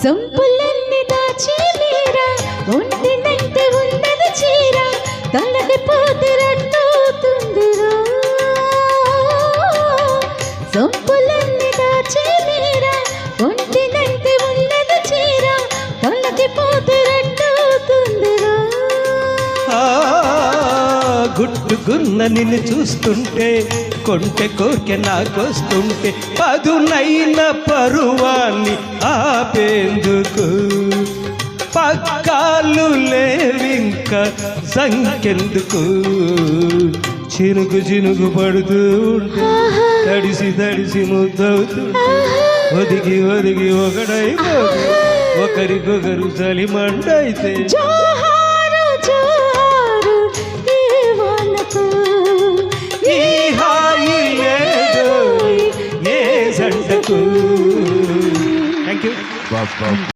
సొంపులన్నీ దాచి మీరా ఒంటినంటే ఉన్నది చీర తలకి పోతే రట్టవుతుందిరా సొంపులన్నీ దాచి మీరా ఒంటినంటే ఉన్నది చీర తలకి పోతే రట్టవుతుందిరా గుట్టుగున్న నిన్ను చూస్తుంటే కొంటె కోరిక నాకొస్తుంటే పదునైన పరువాన్ని ఆపేందుకు పక్కాలు లేవింక సంకెందుకు చినుకు చినుకు పడుతూ ఉంటే తడిసి తడిసి ముద్దవుతుంటే ఒదిగి ఒదిగి ఒకడైపోతే ఒకరికొకరు చలిమండైతే ఈ హాయి లేదు ఏ జంటకు. Thank you.